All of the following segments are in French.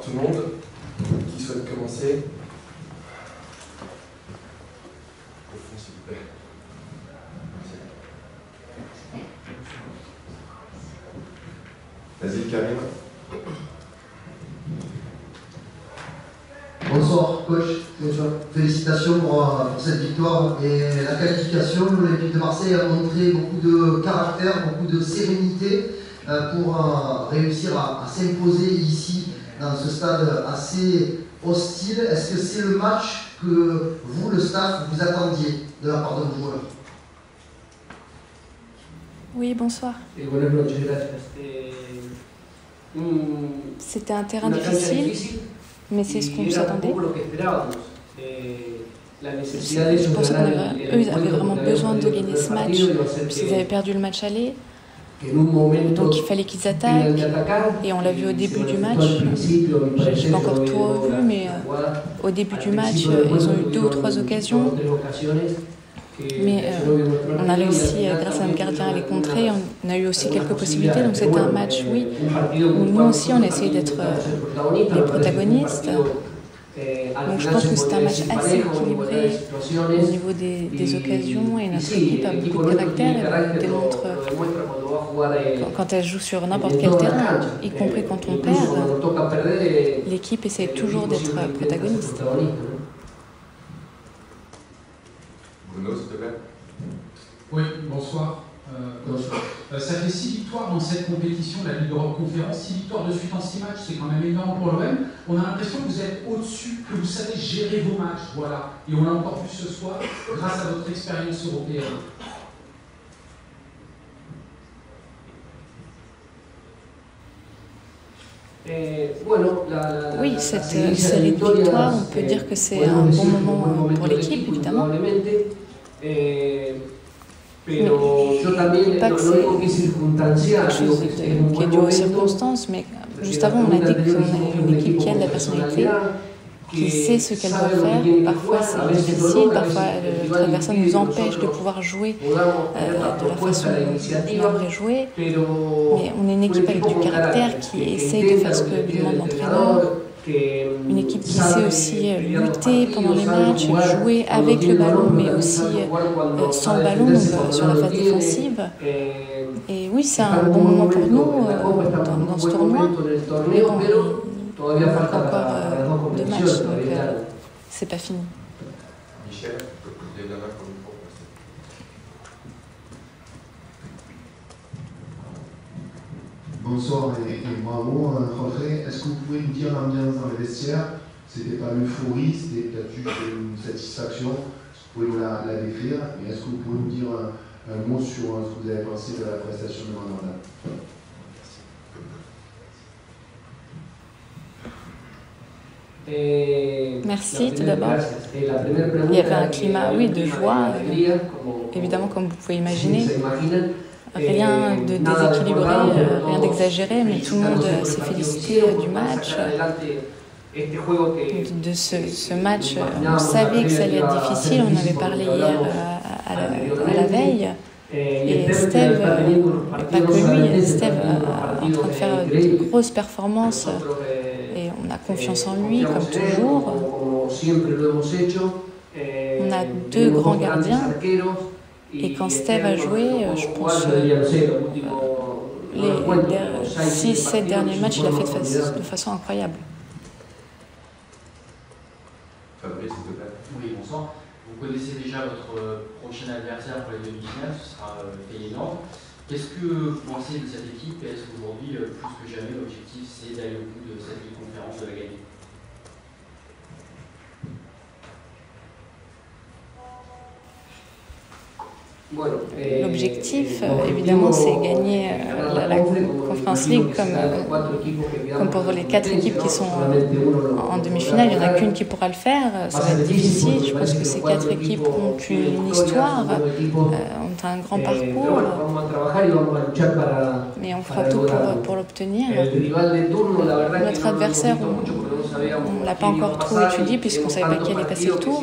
tout le monde. Qui souhaite commencer? Au fond, s'il vous plaît. Vas-y, Karim. Bonsoir coach, félicitations pour cette victoire et la qualification. L'Olympique de Marseille a montré beaucoup de caractère, beaucoup de sérénité pour réussir à s'imposer ici dans ce stade assez hostile. Est-ce que c'est le match que vous, le staff, vous attendiez de la part de vos joueurs? Oui, bonsoir. C'était un terrain difficile, mais c'est ce qu'on s'attendait. Je pense qu'eux, ils avaient vraiment besoin de gagner ce match, puisqu'ils avaient perdu le match aller. Donc il fallait qu'ils attaquent, et on l'a vu au début du match. Je n'ai pas encore tout revu, mais au début du match, ils ont eu 2 ou 3 occasions. Mais on a réussi, grâce à notre gardien, à les contrer. On a eu aussi quelques possibilités, donc c'était un match, oui, où nous aussi on a essayé d'être les protagonistes. Donc je pense que c'est un match assez équilibré au niveau des occasions, et notre équipe a beaucoup de caractère et elle démontre quand elle joue sur n'importe quel terrain, y compris quand on perd, l'équipe essaie toujours d'être protagoniste. Bruno, s'il te plaît. Oui, bonsoir. Ça fait 6 victoires dans cette compétition, la Ligue Europe Conférence. 6 victoires de suite en 6 matchs, c'est quand même énorme pour l'OM. On a l'impression que vous êtes au-dessus, que vous savez gérer vos matchs, voilà. Et on l'a encore vu ce soir, grâce à votre expérience européenne. Oui, cette série de victoires, on peut dire que c'est un bon moment pour l'équipe, évidemment. Mais je ne dis pas que c'est quelque chose qui est dû aux circonstances, mais juste avant, on a dit qu'on est une équipe qui a de la personnalité, qui sait ce qu'elle doit faire. Parfois, c'est difficile, parfois, notre adversaire nous empêche de pouvoir jouer de la façon dont on aimerait jouer. Mais on est une équipe avec du caractère, qui essaye de faire ce que lui demande l'entraîneur. Une équipe qui sait aussi lutter pendant les matchs, jouer avec le ballon, mais aussi sans le ballon, donc sur la phase défensive. Et oui, c'est un bon moment pour nous dans ce tournoi. Mais bon, il manque encore 2 matchs, donc c'est pas fini. Michel, tu peux poser la main pour nous proposer. Bonsoir et bravo, Jorge. Est-ce que vous pouvez nous dire l'ambiance dans les vestiaires? C'était pas l'euphorie, c'était peut-être juste une satisfaction. Est-ce que vous pouvez nous la décrire? Et est-ce que vous pouvez nous dire un mot sur ce que vous avez pensé de la prestation de Mandanda? Merci tout d'abord. Il y avait un climat, oui, de joie, évidemment, comme vous pouvez imaginer. Rien de déséquilibré, rien d'exagéré, mais tout le monde s'est félicité du match. De ce match, on savait que ça allait être difficile, on avait parlé hier à la veille. Et Steve, pas que lui, Steve est en train de faire de grosses performances et on a confiance en lui, comme toujours. On a 2 grands gardiens. Et quand Steve a joué, je pense les 6-7 derniers matchs, il a fait de façon incroyable. Fabrice, s'il te plaît. Oui, bonsoir. Vous connaissez déjà votre prochain adversaire pour les demi-finales, ce sera Feyenoord. Qu'est-ce que vous pensez de cette équipe et est-ce qu'aujourd'hui, plus que jamais, l'objectif c'est d'aller au bout de cette conférence, de la gagner? L'objectif, évidemment, c'est gagner la Conference League comme pour les 4 équipes qui sont en demi-finale. Il n'y en a qu'une qui pourra le faire. Ça va être difficile. Je pense que ces 4 équipes ont une histoire, ont un grand parcours. Mais on fera tout pour l'obtenir. Notre adversaire, on ne l'a pas encore trop étudié puisqu'on ne savait pas qui allait passer le tour.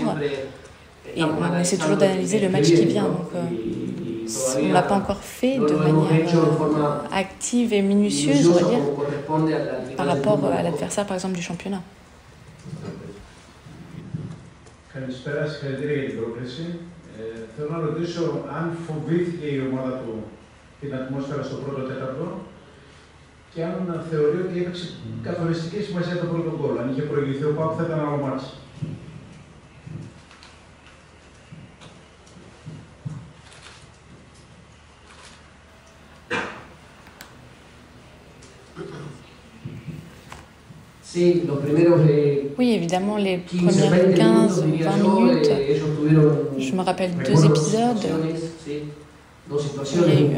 Et on essaie toujours d'analyser le match qui vient. Donc, on ne l'a pas encore fait de manière active et minutieuse, on va dire, par rapport à l'adversaire, par exemple, du championnat. Καλησπέρα, συγχαρητήρια για την πρόκληση. Θέλω να ρωτήσω αν φοβήθηκε η ομάδα του την ατμόσφαιρα στο πρώτο τέταρτο και αν θεωρεί ότι έπαιξε καθοριστική σημασία το πρώτο γκολ. Αν είχε προηγηθεί ο ΠΑΟΚ θα ήταν άλλο μάτς. Oui, évidemment, les premières 15 ou 20 minutes, je me rappelle 2 épisodes. Il y a eu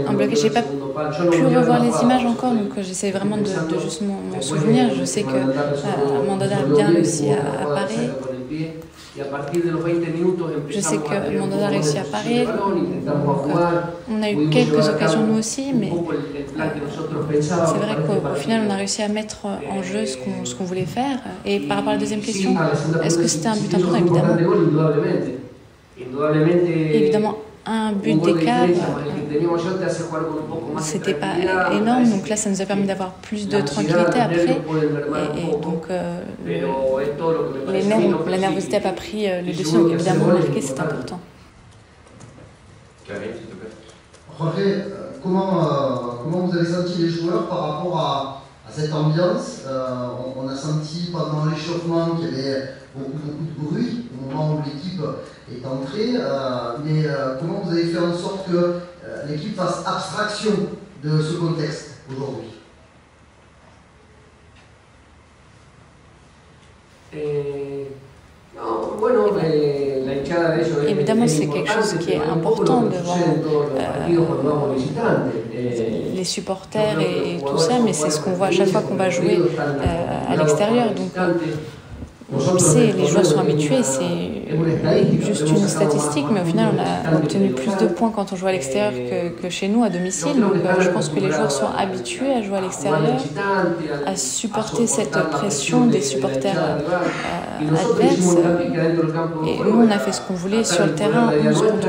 un blocage. Je n'ai pas pu revoir les images encore, donc j'essaie vraiment de juste m'en souvenir. Je sais que Mandanda a bien réussi à parer. Je sais que Mandanda a réussi à parer. On a eu quelques occasions nous aussi, mais c'est vrai qu'au final on a réussi à mettre en jeu ce qu'on voulait faire. Et par rapport à la deuxième question, est-ce que c'était un but important? Évidemment, un but d'écart, c'était pas énorme, donc là ça nous a permis d'avoir plus de tranquillité après, et donc la nervosité n'a pas pris le dessus, donc évidemment marquer c'est important. Jorge, comment vous avez senti les joueurs par rapport à cette ambiance? On a senti pendant l'échauffement qu'il y avait beaucoup de bruit au moment où l'équipe est entrée, mais comment vous avez fait en sorte que l'équipe fasse abstraction de ce contexte aujourd'hui? Évidemment, c'est quelque chose qui est important devant les supporters et tout ça, mais c'est ce qu'on voit à chaque fois qu'on va jouer à l'extérieur. Donc, on sait, les joueurs sont habitués, c'est juste une statistique, mais au final, on a obtenu plus de points quand on joue à l'extérieur que chez nous, à domicile. Donc, je pense que les joueurs sont habitués à jouer à l'extérieur, à supporter cette pression des supporters adverses. Et nous, on a fait ce qu'on voulait sur le terrain, 11 contre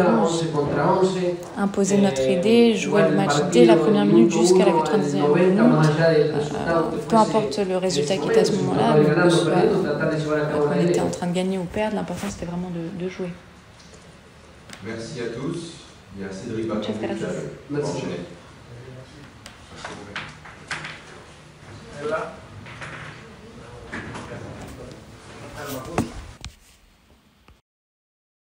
11. Imposer notre idée, jouer le match dès la première minute jusqu'à la 90e minute. Peu importe le résultat qui était à ce moment-là, que ce soit qu'on était en train de gagner ou perdre, l'important c'était vraiment de jouer. Merci à tous. Il y a Cédric Bacon qui va enchaîner. Έλα.